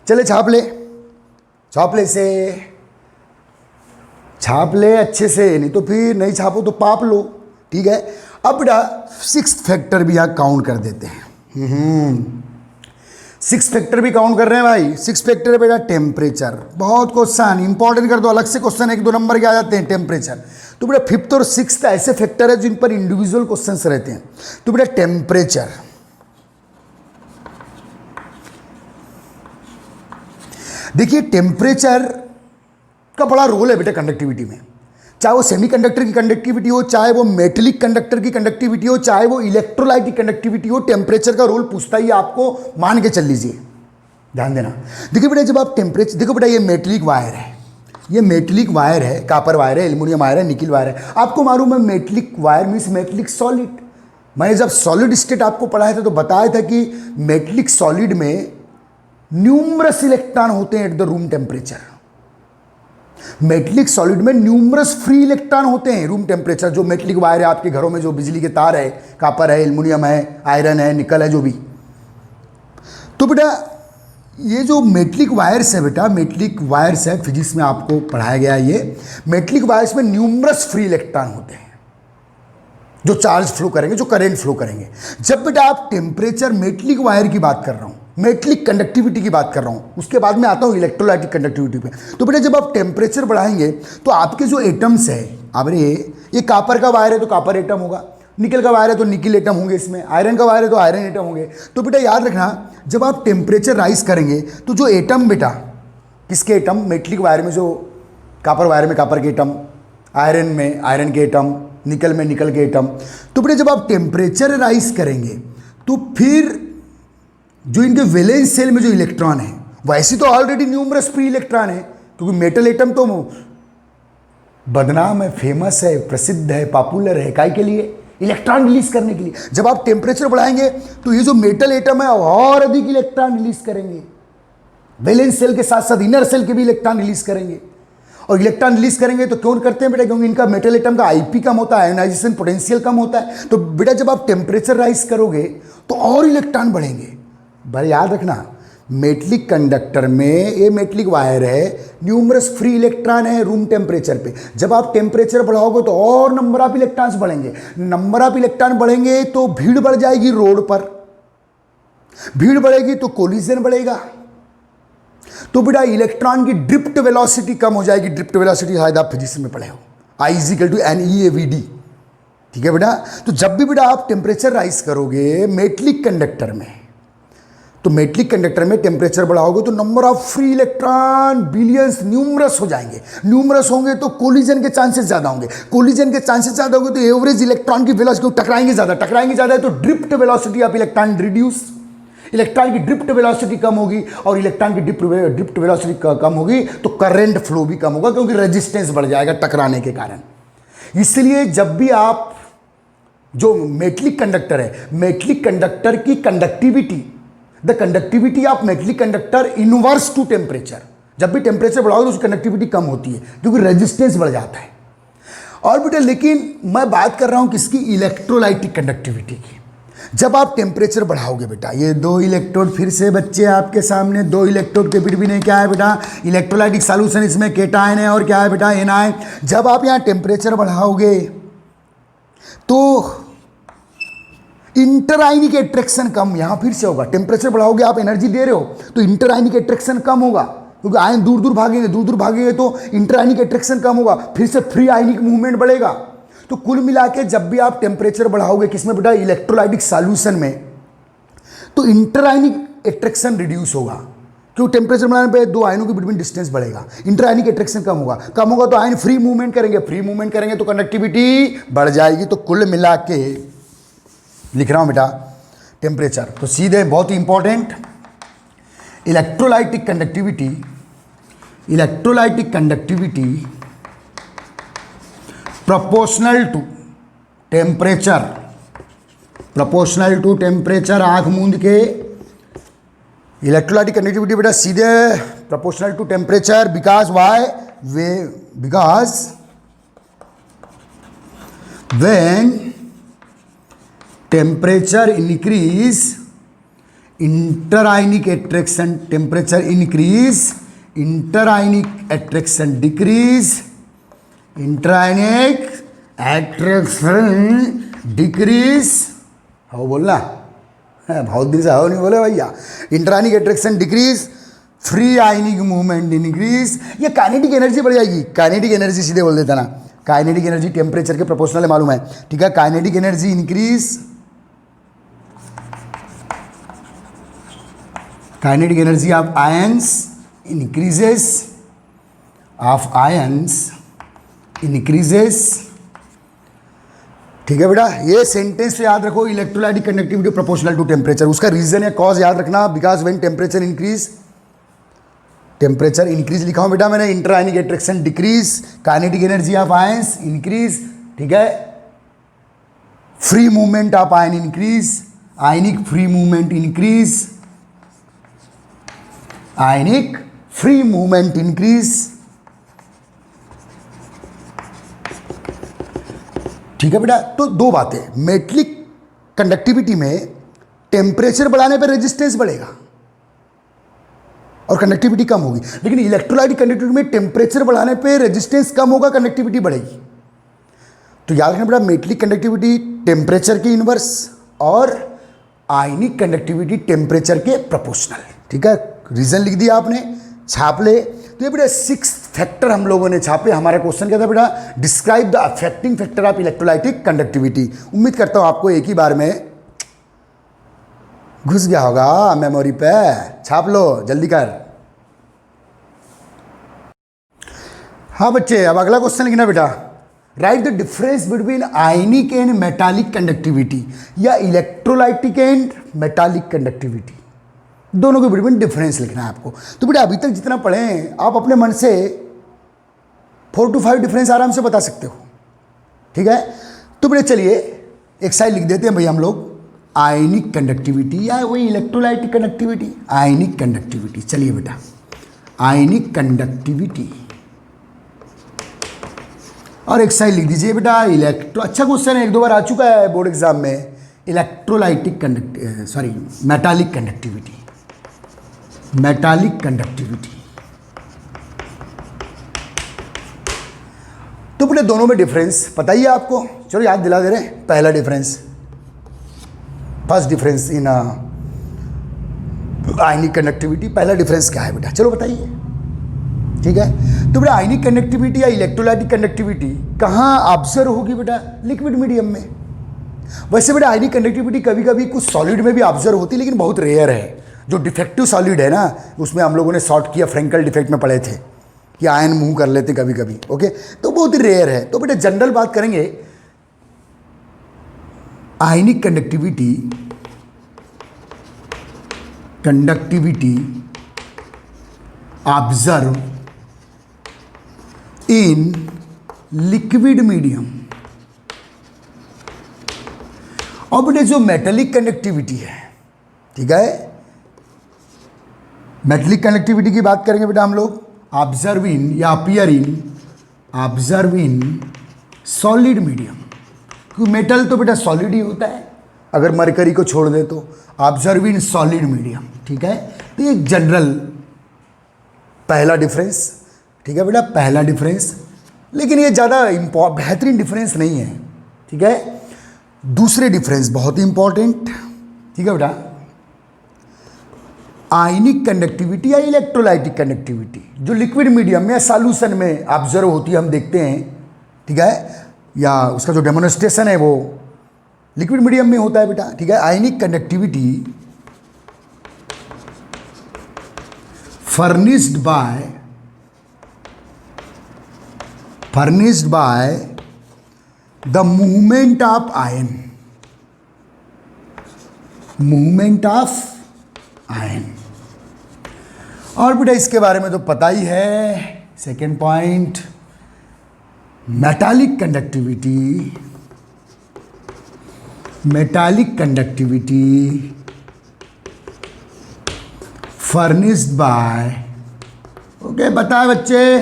चले छाप ले से छाप ले अच्छे से, नहीं तो फिर नहीं छापो तो पाप लो, ठीक है। अब बेटा सिक्स्थ फैक्टर भी यहाँ काउंट कर देते हैं। 6 फैक्टर भी काउंट कर रहे हैं भाई। 6 फैक्टर है बेटा टेम्परेचर, बहुत क्वेश्चन इंपॉर्टेंट कर दो, अलग से क्वेश्चन 1-2 नंबर के आ जाते हैं टेम्परेचर। तो बेटा 5th और 6th ऐसे फैक्टर है जिन पर इंडिविजुअल क्वेश्चंस रहते हैं। तो बेटा टेम्परेचर, देखिए टेम्परेचर का बड़ा रोल है बेटा कंडक्टिविटी में, चाहे वो सेमीकंडक्टर की कंडक्टिविटी हो, चाहे वो मेटेलिक कंडक्टर की कंडक्टिविटी हो, चाहे वो इलेक्ट्रोलाइट की कंडक्टिविटी हो, टेम्परेचर का रोल पूछता ही आपको, मान के चल लीजिए, ध्यान देना। देखिए बेटा जब आप टेम्परेचर, देखो बेटा ये मेटेलिक वायर है, ये मेटेलिक वायर है, कापर वायर है, एल्युमिनियम वायर है, निकिल वायर है। आपको मालूम है metallic wire means metallic solid. मैंने जब सॉलिड स्टेट आपको पढ़ाया था तो बताया था कि मेटेलिक सॉलिड में न्यूमरस इलेक्ट्रॉन होते हैं at the room temperature. Metallic solid में न्यूमरस फ्री इलेक्ट्रॉन होते हैं रूम टेम्परेचर। जो मेटेलिक वायर है आपके घरों में, जो बिजली के तार है, कापर है, एल्युमिनियम है, आयरन है, निकल है, जो भी। तो बेटा ये जो मेटेलिक वायर्स है बेटा, मेटेलिक वायर्स है, फिजिक्स में आपको पढ़ाया गया है। ये मेटेलिक वायर्स में न्यूमरस फ्री इलेक्ट्रॉन होते हैं जो चार्ज फ्लो करेंगे, जो करंट फ्लो करेंगे। जब बेटा आप टेम्परेचर, मेटेलिक वायर की बात कर रहा हूं, मेटेलिक कंडक्टिविटी की बात कर रहा हूं, उसके बाद में आता हूं इलेक्ट्रोलाइटिक कंडक्टिविटी पे। तो बेटा जब आप टेम्परेचर बढ़ाएंगे तो आपके जो एटम्स है, अब ये कापर का वायर है तो कापर एटम होगा, निकल का वायर है तो निकल एटम होंगे, इसमें आयरन का वायर है तो आयरन एटम होंगे। तो बेटा याद रखना जब आप टेम्परेचर राइज करेंगे तो जो एटम बेटा, किसके एटम, मेटेलिक वायर में जो कापर वायर में कापर के एटम, आयरन में आयरन के एटम, निकल में निकल के एटम। तो बेटा जब आप टेम्परेचर राइज करेंगे तो फिर जो इनके वैलेंस सेल में जो इलेक्ट्रॉन है, वैसे तो ऑलरेडी न्यूमरस फ्री इलेक्ट्रॉन है, क्योंकि मेटल एटम तो बदनाम है, फेमस है, प्रसिद्ध है, पॉपुलर है, काय के लिए, इलेक्ट्रॉन रिलीज करने के लिए। जब आप टेम्परेचर बढ़ाएंगे तो ये जो मेटल एटम है और अधिक इलेक्ट्रॉन रिलीज करेंगे, वैलेंस सेल के साथ साथ इनर सेल के भी इलेक्ट्रॉन रिलीज करेंगे। और इलेक्ट्रॉन रिलीज करेंगे तो क्यों करते हैं बेटा, क्योंकि इनका मेटल एटम का आईपी कम होता है, आयोनाइजेशन पोटेंशियल कम होता है। तो बेटा जब आप टेम्परेचर राइज करोगे तो और इलेक्ट्रॉन बढ़ेंगे। भाई याद रखना मेटलिक कंडक्टर में, ये मेटलिक वायर है, न्यूमरस फ्री इलेक्ट्रॉन है रूम टेम्परेचर पे। जब आप टेम्परेचर बढ़ाओगे तो और नंबर ऑफ इलेक्ट्रॉन्स बढ़ेंगे। नंबर ऑफ इलेक्ट्रॉन बढ़ेंगे तो भीड़ बढ़ जाएगी रोड पर, भीड़ बढ़ेगी तो कोलिजन बढ़ेगा। तो बेटा इलेक्ट्रॉन की ड्रिफ्ट वेलोसिटी कम हो जाएगी। ड्रिफ्ट वेलोसिटी शायद आप फिजिक्स में पढ़े हो, I=NeAVD, ठीक है बेटा। तो जब भी बेटा आप टेम्परेचर राइज करोगे मेटलिक कंडक्टर में, तो मेटलिक कंडक्टर में टेम्परेचर बढ़ाओगे तो number of free electron billions, numerous हो जाएंगे। न्यूमरस होंगे तो कोलिजन के चांसेस ज्यादा होंगे, कोलिजन के चांसेस ज्यादा होंगे तो एवरेज इलेक्ट्रॉन की वेलोसिटी, टकराएंगे ज्यादा, टकराएंगे ज्यादा है तो drift velocity of electron reduce, electron की ड्रिफ्ट वेलोसिटी कम होगी, और इलेक्ट्रॉन की ड्रिफ्ट वेलोसिटी कम होगी तो करंट फ्लो भी कम होगा, क्योंकि रेजिस्टेंस बढ़ जाएगा टकराने के कारण। इसलिए जब भी आप, जो मेटलिक कंडक्टर है, मेटलिक कंडक्टर की conductivity, the conductivity of metallic conductor inverse two temperature, जब भी टेम्परेचर बढ़ाओगे तो उसकी कंडक्टिविटी कम होती है क्योंकि रेजिस्टेंस बढ़ जाता है। और बेटा लेकिन मैं बात कर रहा हूं किसकी, इलेक्ट्रोलाइटिक कंडक्टिविटी की। जब आप टेम्परेचर बढ़ाओगे बेटा, ये 2 इलेक्ट्रोड फिर से बच्चे आपके सामने, 2 इलेक्ट्रोड के बिटवीन क्या है बेटा, इलेक्ट्रोलाइटिक सॉल्यूशन, इसमें केटायन है और क्या है बेटा, एनायन। जब आप यहाँ टेम्परेचर बढ़ाओगे तो इंटरआयनिक एट्रैक्शन कम यहां फिर से होगा। टेम्परेचर बढ़ाओगे, आप एनर्जी दे रहे हो तो इंटरआयनिक एट्रैक्शन कम होगा, क्योंकि आयन दूर दूर भागेंगे, दूर दूर भागेंगे तो इंटरआयनिक एट्रैक्शन कम होगा, फिर से फ्री आयनिक मूवमेंट बढ़ेगा। तो कुल मिला के जब भी आप टेम्परेचर बढ़ाओगे किसमें बेटा, इलेक्ट्रोलाइटिक सॉल्यूशन में, तो इंटरआयनिक एट्रैक्शन रिड्यूस होगा, क्योंकि टेम्परेचर बढ़ाने पे 2 आयनों के बिटवीन डिस्टेंस बढ़ेगा, इंटरआयनिक एट्रैक्शन कम होगा। कम होगा तो आयन फ्री मूवमेंट करेंगे, फ्री मूवमेंट करेंगे तो कंडक्टिविटी बढ़ जाएगी। तो कुल मिला के लिख रहा हूं बेटा टेम्परेचर, तो सीधे बहुत ही important, electrolytic conductivity, electrolytic conductivity proportional to temperature, proportional to temperature, आंख मूंद के, इलेक्ट्रोलाइटिक कंडक्टिविटी बेटा सीधे proportional to temperature, because why we, because when temperature increase, interionic attraction, temperature increase, interionic attraction decrease, interionic attraction decrease, हो बोलना बहुत दिन से हो नहीं बोले भैया। Interionic attraction decrease, free ionic movement increase, ये काइनेटिक एनर्जी बढ़ जाएगी। काइनेटिक एनर्जी सीधे बोल देता ना, काइनेटिक एनर्जी टेम्परेचर के प्रोपोर्शनल है, मालूम है, ठीक है। Kinetic energy increase, kinetic energy of ions increases, of ions increases, ठीक है बेटा। ये सेंटेंस याद रखो, electrolytic conductivity proportional to temperature. उसका रीजन या कॉज याद रखना, because when temperature increase, temperature increase लिखा हूं बेटा मैंने, interionic attraction decrease, kinetic energy of ions increase, ठीक है, free movement of ion increase, ionic free movement increase, ionic free movement increase, ठीक है बेटा। तो दो बातें, मेटलिक कंडक्टिविटी में टेम्परेचर बढ़ाने पर रेजिस्टेंस बढ़ेगा और कंडक्टिविटी कम होगी, लेकिन इलेक्ट्रोलाइटिक कंडक्टिविटी में टेम्परेचर बढ़ाने पर रेजिस्टेंस कम होगा, कंडक्टिविटी बढ़ेगी। तो याद रखना बेटा, मेटलिक कंडक्टिविटी टेम्परेचर के इनवर्स और आयनिक कंडक्टिविटी टेम्परेचर के प्रोपोर्शनल, ठीक है। रीजन लिख दिया आपने, छाप ले। तो ये बेटा 6 फैक्टर हम लोगों ने छापे। हमारा क्वेश्चन क्या था बेटा, describe the affecting factor of electrolytic conductivity. उम्मीद करता हूं आपको एक ही बार में घुस गया होगा मेमोरी पे, छाप लो जल्दी कर। हाँ बच्चे, अब अगला क्वेश्चन लिखना बेटा, right the difference between ionic and metallic conductivity, या इलेक्ट्रोलाइटिक एंड मेटालिक कंडक्टिविटी, दोनों के बिटवीन डिफरेंस लिखना है आपको। तो बेटा अभी तक जितना पढ़े हैं आप अपने मन से 4 to 5 डिफरेंस आराम से बता सकते हो, ठीक है। तो बेटा चलिए एक साइड लिख देते हैं भाई हम लोग, आयनिक कंडक्टिविटी या वही इलेक्ट्रोलाइटिक कंडक्टिविटी, आयनिक कंडक्टिविटी। चलिए बेटा, आयनिक कंडक्टिविटी, और एक साइड लिख दीजिए बेटा इलेक्ट्रो, अच्छा क्वेश्चन है, 1-2 बार आ चुका है बोर्ड एग्जाम में, electrolytic metallic conductivity, metallic conductivity. तो बेटा दोनों में डिफरेंस पता ही है आपको, चलो याद दिला दे रहे हैं। पहला difference, first difference in ionic conductivity, पहला डिफरेंस क्या है बेटा, चलो बताइए, ठीक है। तो बेटा आयनिक कंडक्टिविटी या इलेक्ट्रोलाइटिक कंडक्टिविटी कहाँ ऑब्जर्व होगी बेटा, लिक्विड मीडियम में। वैसे बेटा आयनिक कंडक्टिविटी कभी कभी कुछ सॉलिड में भी ऑब्जर्व होती है, लेकिन बहुत रेयर है। जो डिफेक्टिव सॉलिड है ना, उसमें हम लोगों ने सॉर्ट किया, फ्रेंकल डिफेक्ट में पढ़े थे कि आयन मूव कर लेते कभी कभी, ओके। तो बहुत रेयर है। तो बेटा जनरल बात करेंगे, ionic conductivity, observe in liquid medium. और बेटा जो मेटालिक कंडक्टिविटी है, ठीक है, मेटालिक कंडक्टिविटी की बात करेंगे बेटा हम लोग, ऑब्जर्व इन या appear in, observe in solid medium, क्योंकि मेटल तो बेटा सॉलिड ही होता है अगर मरकरी को छोड़ दे तो, ऑब्जर्व इन सॉलिड मीडियम, ठीक है। तो ये जनरल पहला डिफरेंस, ठीक है बेटा, पहला डिफरेंस, लेकिन ये ज़्यादा बेहतरीन डिफरेंस नहीं है, ठीक है। दूसरे डिफरेंस बहुत ही इंपॉर्टेंट, ठीक है बेटा, आयनिक कंडक्टिविटी या इलेक्ट्रोलाइटिक कंडक्टिविटी जो लिक्विड मीडियम में या सॉल्यूशन में ऑब्जर्व होती है, हम देखते हैं, ठीक है, या उसका जो डेमोन्स्ट्रेशन है वो लिक्विड मीडियम में होता है बेटा, ठीक है। Ionic conductivity furnished by the movement of ion, movement of ion. और बेटा इसके बारे में तो पता ही है, second point, metallic conductivity, metallic conductivity furnished by, okay बताए बच्चे,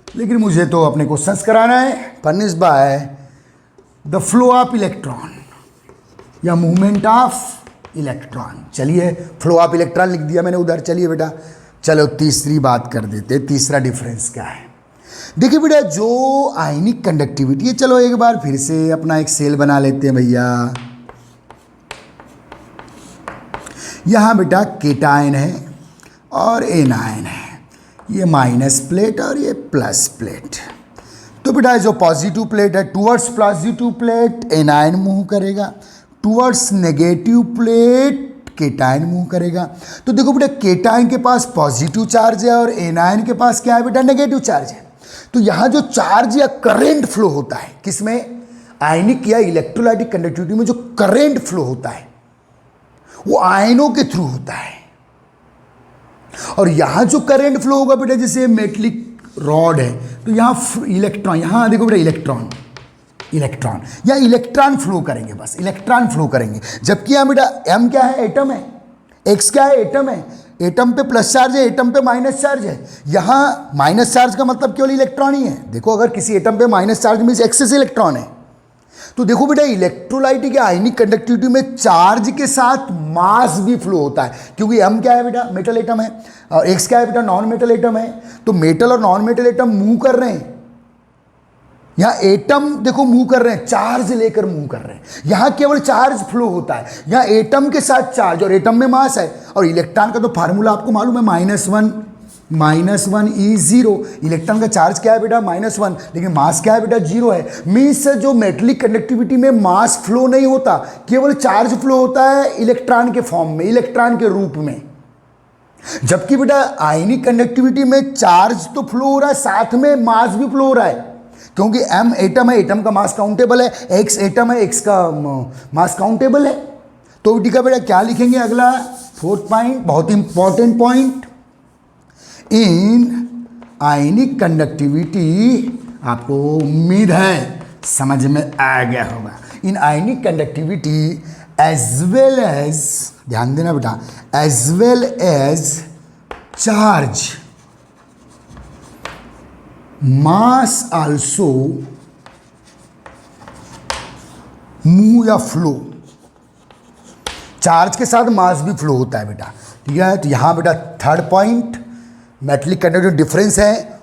लेकिन मुझे तो अपने क्वेश्चंस कराना है। Furnished by the flow of electron या मूवमेंट ऑफ इलेक्ट्रॉन। चलिए फ्लो ऑफ इलेक्ट्रॉन लिख दिया मैंने उधर। चलिए बेटा चलो तीसरी बात कर देते, तीसरा डिफरेंस क्या है। देखिए बेटा जो आयनिक कंडक्टिविटी है, चलो एक बार फिर से अपना एक सेल बना लेते हैं भैया। यहाँ बेटा केटायन है और एनायन है, ये माइनस प्लेट और ये प्लस प्लेट। तो बेटा जो पॉजिटिव प्लेट है towards positive plate anion move करेगा, towards negative plate cation move करेगा। तो देखो बेटा केटायन के पास पॉजिटिव चार्ज है और एनायन के पास क्या है बेटा, नेगेटिव चार्ज है। तो यहाँ जो चार्ज या करंट फ्लो होता है किसमें, आयनिक या इलेक्ट्रोलाइटिक कंडक्टिविटी में जो करंट फ्लो होता है वो आयनों के थ्रू होता है। और यहां जो करंट फ्लो होगा बेटा, जैसे मेटलिक रॉड है तो यहां इलेक्ट्रॉन, यहां देखो बेटा इलेक्ट्रॉन या इलेक्ट्रॉन फ्लो करेंगे, बस इलेक्ट्रॉन फ्लो करेंगे। जबकि यहां बेटा एम क्या है, एटम है, एक्स क्या है, एटम है, एटम पे प्लस चार्ज है, एटम पे माइनस चार्ज है। यहां माइनस चार्ज का मतलब केवल इलेक्ट्रॉन ही है। देखो अगर किसी एटम पे minus charge means excess electron है। तो देखो बेटा इलेक्ट्रोलाइटिक या आयनिक कंडक्टिविटी में चार्ज के साथ मास भी फ्लो होता है, क्योंकि एम क्या है बेटा, मेटल एटम है, और एक्स क्या है बेटा, नॉन मेटल एटम है। तो मेटल और नॉन मेटल एटम मूव कर रहे हैं, यहां एटम देखो मूव कर रहे हैं, चार्ज लेकर मूव कर रहे हैं। यहां केवल चार्ज फ्लो होता है, यहां एटम के साथ चार्ज और एटम में मास है। और इलेक्ट्रॉन का तो फार्मूला आपको मालूम है, -1 इज 0। इलेक्ट्रॉन का चार्ज क्या है बेटा, -1, लेकिन मास क्या है बेटा, 0 है। मीन्स जो मेटलिक कंडक्टिविटी में मास फ्लो नहीं होता, केवल चार्ज फ्लो होता है इलेक्ट्रॉन के फॉर्म में, इलेक्ट्रॉन के रूप में। जबकि बेटा आयनिक कंडक्टिविटी में चार्ज तो फ्लो हो रहा है, साथ में मास भी फ्लो हो रहा है, क्योंकि m एटम है, एटम का मास काउंटेबल है, x एटम है, x का मास काउंटेबल है। तो ठीक है बेटा क्या लिखेंगे अगला 4th पॉइंट, बहुत इंपॉर्टेंट पॉइंट। इन आयनिक कंडक्टिविटी, आपको उम्मीद है समझ में आ गया होगा। इन आयनिक कंडक्टिविटी एज वेल एज, ध्यान देना बेटा, एज वेल एज चार्ज मास आल्सो मूव या फ्लो। चार्ज के साथ मास भी फ्लो होता है बेटा, ठीक है। तो यहां बेटा 3rd point, metallic conductivity difference है,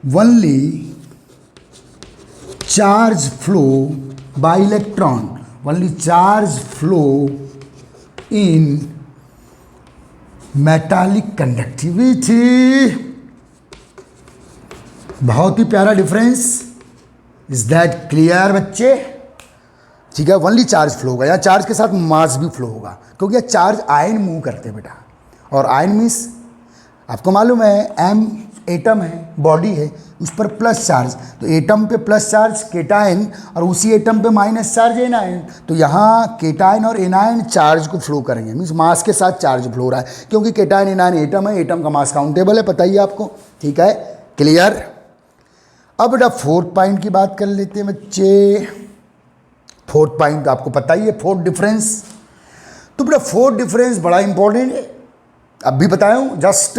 only charge flow by electron, only charge flow in metallic conductivity. बहुत ही प्यारा डिफरेंस, इज दैट क्लियर बच्चे, ठीक है। ओनली चार्ज फ्लो होगा, यहाँ चार्ज के साथ मास भी फ्लो होगा, क्योंकि यह चार्ज आयन मूव करते हैं बेटा। और आयन मीन्स आपको मालूम है एम एटम है, बॉडी है, उस पर प्लस चार्ज, तो एटम पे प्लस चार्ज केटायन और उसी एटम पे माइनस चार्ज एनायन। तो यहाँ केटायन और एनायन चार्ज को फ्लो करेंगे, मीन्स मास के साथ चार्ज फ्लो हो रहा है, क्योंकि केटायन एनायन एटम है, एटम का मास काउंटेबल है, पता ही है आपको, ठीक है, क्लियर। अब बेटा 4th पॉइंट की बात कर लेते हैं बच्चे। 4th पॉइंट आपको पता ही है, 4th डिफरेंस। तो बेटा 4th डिफरेंस बड़ा इंपॉर्टेंट है, अब भी बताया हूं जस्ट।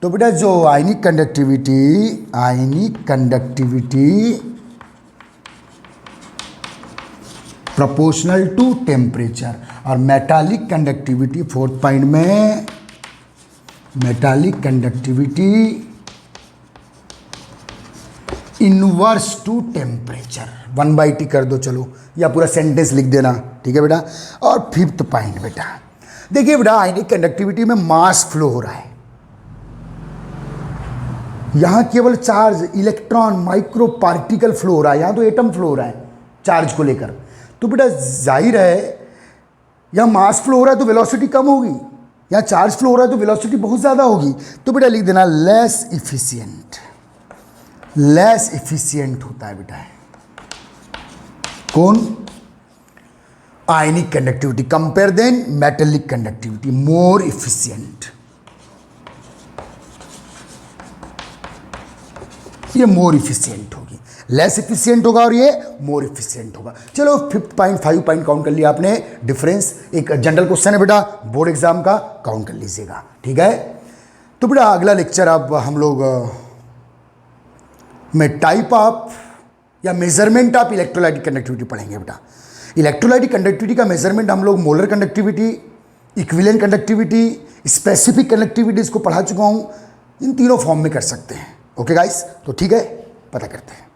तो बेटा जो आयनिक कंडक्टिविटी प्रोपोर्शनल टू टेम्परेचर, और मेटालिक कंडक्टिविटी 4th पॉइंट में metallic conductivity inverse to temperature, 1/T कर दो चलो, या पूरा सेंटेंस लिख देना, ठीक है बेटा। और 5th पॉइंट बेटा, देखिए बेटा आयनिक कंडक्टिविटी में मास फ्लो हो रहा है, यहां केवल charge, electron, micro particle flow हो रहा है, यहां तो एटम फ्लो हो रहा है चार्ज को लेकर। तो बेटा जाहिर है यहां मास फ्लो हो रहा है तो वेलोसिटी कम होगी, यहां चार्ज फ्लो हो रहा है तो वेलोसिटी बहुत ज़्यादा होगी। तो बेटा लिख देना लेस इफिशिएंट होता है बेटा, कौन, ionic conductivity compare than metallic conductivity, more efficient, ये मोर इफिशिएंट होगी, लेस इफिशिएंट होगा और ये मोर इफिशिएंट होगा। चलो 5th पॉइंट 5 पॉइंट काउंट कर लिया आपने, डिफरेंस एक जनरल क्वेश्चन है बेटा, बोर्ड एग्जाम का, काउंट कर लीजिएगा, ठीक है। तो बेटा अगला लेक्चर अब हम लोग में टाइप ऑफ या मेजरमेंट ऑफ इलेक्ट्रोलाइटिक कंडक्टिविटी पढ़ेंगे बेटा। इलेक्ट्रोलाइटिक कंडक्टिविटी का मेजरमेंट हम लोग molar conductivity, equivalent conductivity, specific conductivity इसको पढ़ा चुका हूँ, इन तीनों फॉर्म में कर सकते हैं। ओके गाइस, तो ठीक है, पता करते हैं।